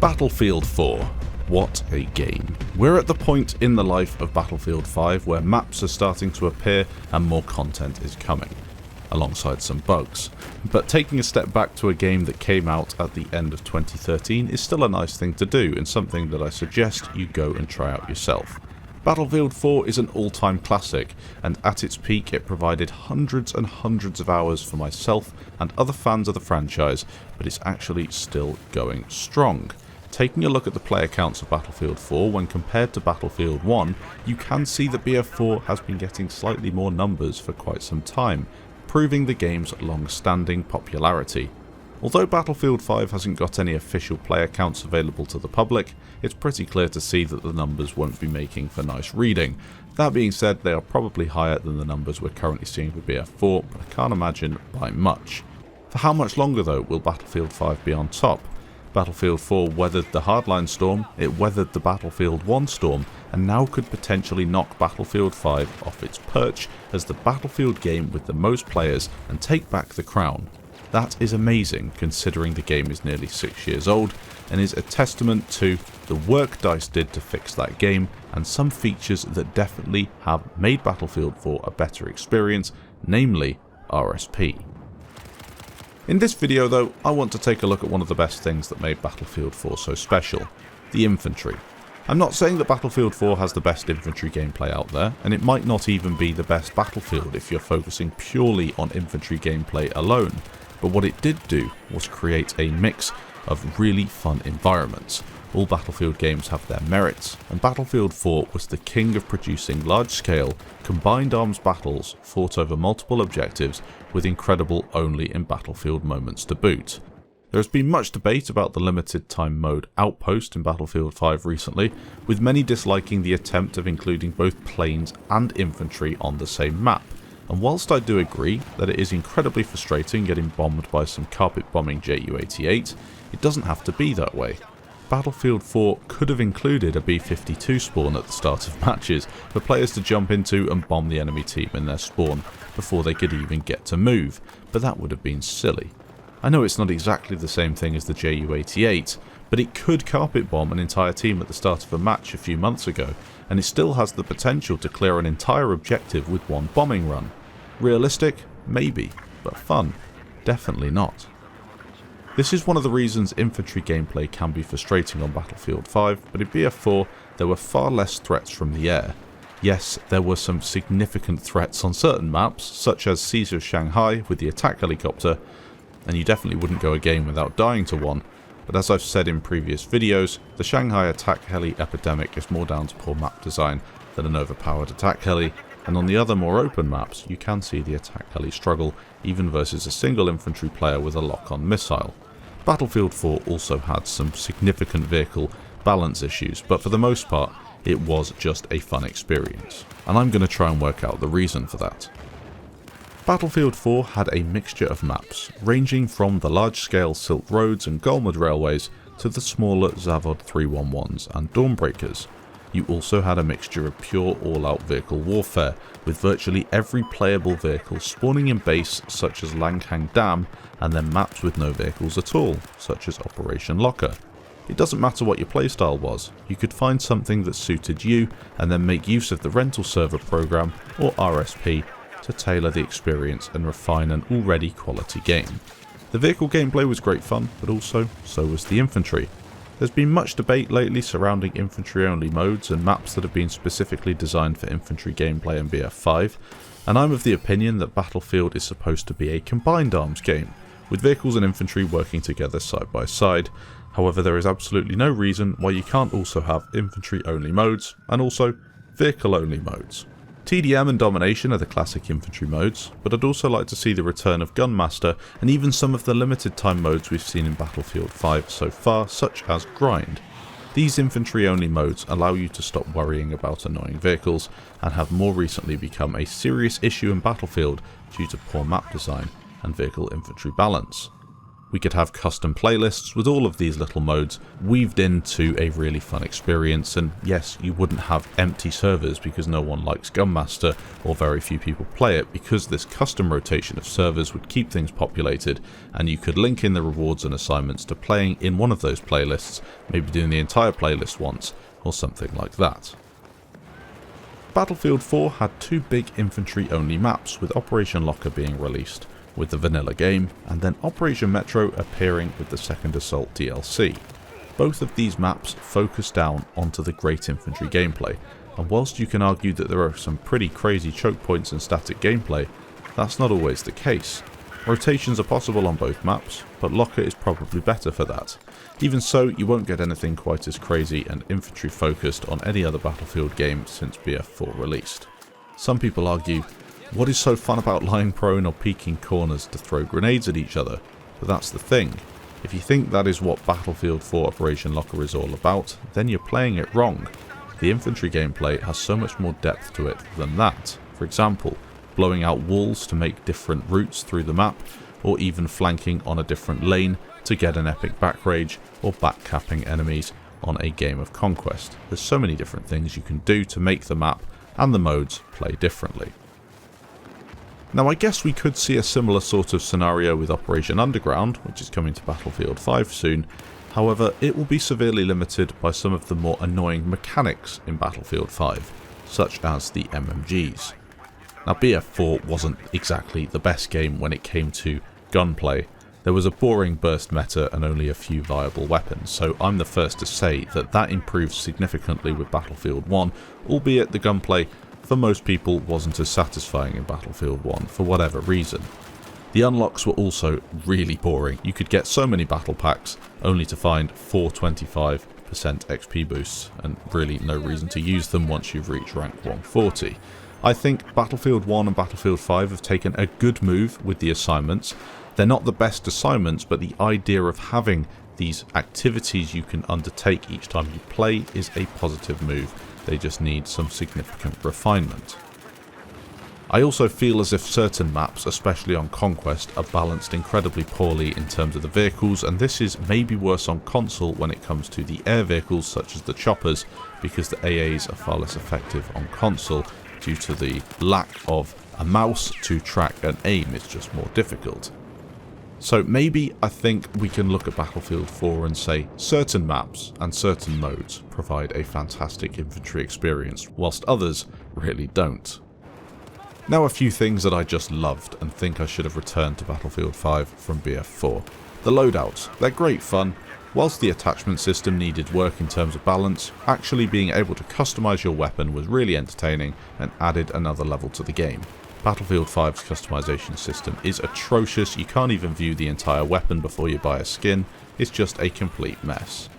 Battlefield 4. What a game. We're at the point in the life of Battlefield 5 where maps are starting to appear and more content is coming, alongside some bugs. But taking a step back to a game that came out at the end of 2013 is still a nice thing to do and something that I suggest you go and try out yourself. Battlefield 4 is an all-time classic, and at its peak it provided hundreds and hundreds of hours for myself and other fans of the franchise, but it's actually still going strong. Taking a look at the player counts of Battlefield 4 when compared to Battlefield 1, you can see that BF4 has been getting slightly more numbers for quite some time, proving the game's long-standing popularity. Although Battlefield 5 hasn't got any official player counts available to the public, it's pretty clear to see that the numbers won't be making for nice reading. That being said, they are probably higher than the numbers we're currently seeing with BF4, but I can't imagine by much. For how much longer though will Battlefield 5 be on top? Battlefield 4 weathered the Hardline storm, it weathered the Battlefield 1 storm, and now could potentially knock Battlefield 5 off its perch as the Battlefield game with the most players and take back the crown. That is amazing considering the game is nearly 6 years old and is a testament to the work DICE did to fix that game and some features that definitely have made Battlefield 4 a better experience, namely RSP. In this video though, I want to take a look at one of the best things that made Battlefield 4 so special, the infantry. I'm not saying that Battlefield 4 has the best infantry gameplay out there, and it might not even be the best Battlefield if you're focusing purely on infantry gameplay alone, but what it did do was create a mix of really fun environments. All Battlefield games have their merits, and Battlefield 4 was the king of producing large-scale, combined arms battles fought over multiple objectives with incredible only in Battlefield moments to boot. There has been much debate about the limited time mode Outpost in Battlefield 5 recently, with many disliking the attempt of including both planes and infantry on the same map. And whilst I do agree that it is incredibly frustrating getting bombed by some carpet bombing Ju-88, it doesn't have to be that way. Battlefield 4 could have included a B-52 spawn at the start of matches for players to jump into and bomb the enemy team in their spawn before they could even get to move, but that would have been silly. I know it's not exactly the same thing as the Ju-88, but it could carpet bomb an entire team at the start of a match a few months ago, and it still has the potential to clear an entire objective with one bombing run. Realistic? Maybe, but fun? Definitely not. This is one of the reasons infantry gameplay can be frustrating on Battlefield 5, but in BF4 there were far less threats from the air. Yes, there were some significant threats on certain maps, such as Caesar's Shanghai with the attack helicopter, and you definitely wouldn't go a game without dying to one, but as I've said in previous videos, the Shanghai attack heli epidemic is more down to poor map design than an overpowered attack heli, and on the other more open maps you can see the attack heli struggle even versus a single infantry player with a lock-on missile. Battlefield 4 also had some significant vehicle balance issues, but for the most part it was just a fun experience, and I'm going to try and work out the reason for that. Battlefield 4 had a mixture of maps, ranging from the large-scale Silk Roads and Golmud railways to the smaller Zavod 311s and Dawnbreakers. You also had a mixture of pure all-out vehicle warfare, with virtually every playable vehicle spawning in base such as Langhang Dam, and then maps with no vehicles at all, such as Operation Locker. It doesn't matter what your playstyle was, you could find something that suited you and then make use of the rental server program, or RSP, to tailor the experience and refine an already quality game. The vehicle gameplay was great fun, but also so was the infantry. There's been much debate lately surrounding infantry only modes and maps that have been specifically designed for infantry gameplay in BF5, and I'm of the opinion that Battlefield is supposed to be a combined arms game, with vehicles and infantry working together side by side. However, there is absolutely no reason why you can't also have infantry only modes and also vehicle only modes. TDM and Domination are the classic infantry modes, but I'd also like to see the return of Gunmaster and even some of the limited time modes we've seen in Battlefield 5 so far, such as Grind. These infantry only modes allow you to stop worrying about annoying vehicles and have more recently become a serious issue in Battlefield due to poor map design and vehicle infantry balance. We could have custom playlists with all of these little modes weaved into a really fun experience, and yes, you wouldn't have empty servers because no one likes Gunmaster or very few people play it, because this custom rotation of servers would keep things populated, and you could link in the rewards and assignments to playing in one of those playlists, maybe doing the entire playlist once or something like that. Battlefield 4 had 2 big infantry only maps, with Operation Locker being released with the vanilla game, and then Operation Metro appearing with the Second Assault DLC. Both of these maps focus down onto the great infantry gameplay, and whilst you can argue that there are some pretty crazy choke points and static gameplay, that's not always the case. Rotations are possible on both maps, but Locker is probably better for that. Even so, you won't get anything quite as crazy and infantry focused on any other Battlefield game since BF4 released. Some people argue, what is so fun about lying prone or peeking corners to throw grenades at each other? But that's the thing. If you think that is what Battlefield 4 Operation Locker is all about, then you're playing it wrong. The infantry gameplay has so much more depth to it than that. For example, blowing out walls to make different routes through the map, or even flanking on a different lane to get an epic back rage, or backcapping enemies on a game of conquest. There's so many different things you can do to make the map and the modes play differently. Now, I guess we could see a similar sort of scenario with Operation Underground, which is coming to Battlefield 5 soon. However, it will be severely limited by some of the more annoying mechanics in Battlefield 5, such as the MMGs. Now, BF4 wasn't exactly the best game when it came to gunplay. There was a boring burst meta and only a few viable weapons, so I'm the first to say that that improved significantly with Battlefield 1, albeit the gunplay for most people wasn't as satisfying in Battlefield 1 for whatever reason. The unlocks were also really boring. You could get so many battle packs only to find 4 25% XP boosts, and really no reason to use them once you've reached rank 140. I think Battlefield 1 and Battlefield 5 have taken a good move with the assignments. They're not the best assignments, but the idea of having these activities you can undertake each time you play is a positive move. They just need some significant refinement. I also feel as if certain maps, especially on Conquest, are balanced incredibly poorly in terms of the vehicles, and this is maybe worse on console when it comes to the air vehicles such as the choppers, because the AAs are far less effective on console due to the lack of a mouse to track and aim. It's just more difficult. So maybe I think we can look at Battlefield 4 and say certain maps and certain modes provide a fantastic infantry experience, whilst others really don't. Now, a few things that I just loved and think I should have returned to Battlefield 5 from BF4. The loadouts, they're great fun. Whilst the attachment system needed work in terms of balance, actually being able to customise your weapon was really entertaining and added another level to the game. Battlefield 5's customization system is atrocious. You can't even view the entire weapon before you buy a skin. It's just a complete mess.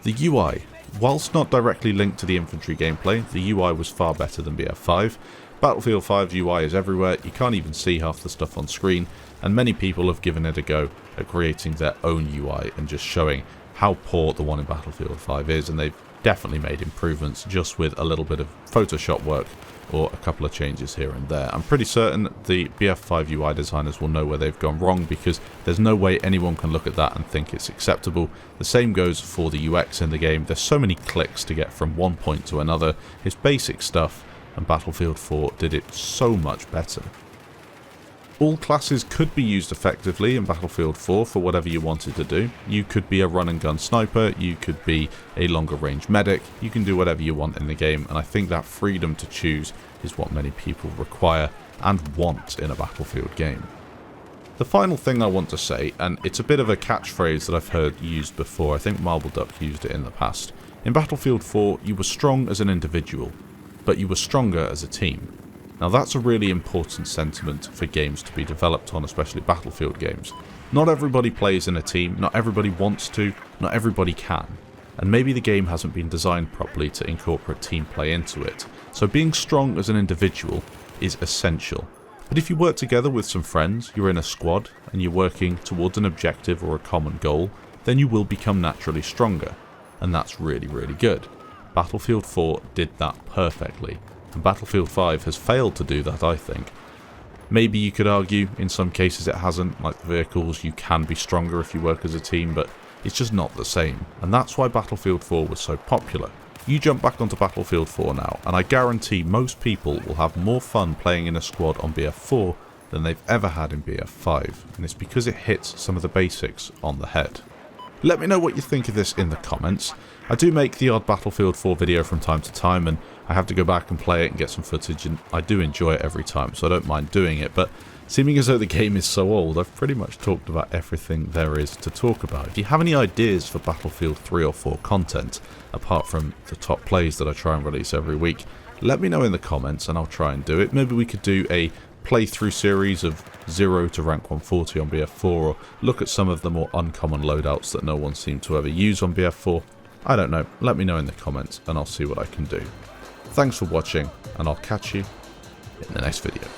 The UI. Whilst not directly linked to the infantry gameplay, the UI was far better than BF5. Battlefield 5's UI is everywhere, you can't even see half the stuff on screen, and many people have given it a go at creating their own UI and just showing how poor the one in Battlefield 5 is, and they've definitely made improvements just with a little bit of Photoshop work or a couple of changes here and there. I'm pretty certain the BF5 UI designers will know where they've gone wrong, because there's no way anyone can look at that and think it's acceptable. The same goes for the UX in the game. There's so many clicks to get from one point to another. It's basic stuff, and Battlefield 4 did it so much better. All classes could be used effectively in Battlefield 4 for whatever you wanted to do. You could be a run and gun sniper, you could be a longer range medic, you can do whatever you want in the game, and I think that freedom to choose is what many people require and want in a Battlefield game. The final thing I want to say, and it's a bit of a catchphrase that I've heard used before, I think Marble Duck used it in the past. In Battlefield 4, you were strong as an individual, but you were stronger as a team. Now that's a really important sentiment for games to be developed on, especially Battlefield games. Not everybody plays in a team, not everybody wants to, not everybody can. And maybe the game hasn't been designed properly to incorporate team play into it. So being strong as an individual is essential. But if you work together with some friends, you're in a squad, and you're working towards an objective or a common goal, then you will become naturally stronger. And that's really, really good. Battlefield 4 did that perfectly. And Battlefield 5 has failed to do that, I think. Maybe you could argue in some cases it hasn't, like the vehicles, you can be stronger if you work as a team, but it's just not the same, and that's why Battlefield 4 was so popular. You jump back onto Battlefield 4 now, and I guarantee most people will have more fun playing in a squad on BF4 than they've ever had in BF5, and it's because it hits some of the basics on the head. Let me know what you think of this in the comments. I do make the odd Battlefield 4 video from time to time, and I have to go back and play it and get some footage, and I do enjoy it every time, so I don't mind doing it, but seeming as though the game is so old, I've pretty much talked about everything there is to talk about. If you have any ideas for Battlefield 3 or 4 content, apart from the top plays that I try and release every week, let me know in the comments and I'll try and do it. Maybe we could do a playthrough series of 0 to rank 140 on BF4, or look at some of the more uncommon loadouts that no one seemed to ever use on BF4. I don't know, let me know in the comments and I'll see what I can do. Thanks for watching, and I'll catch you in the next video.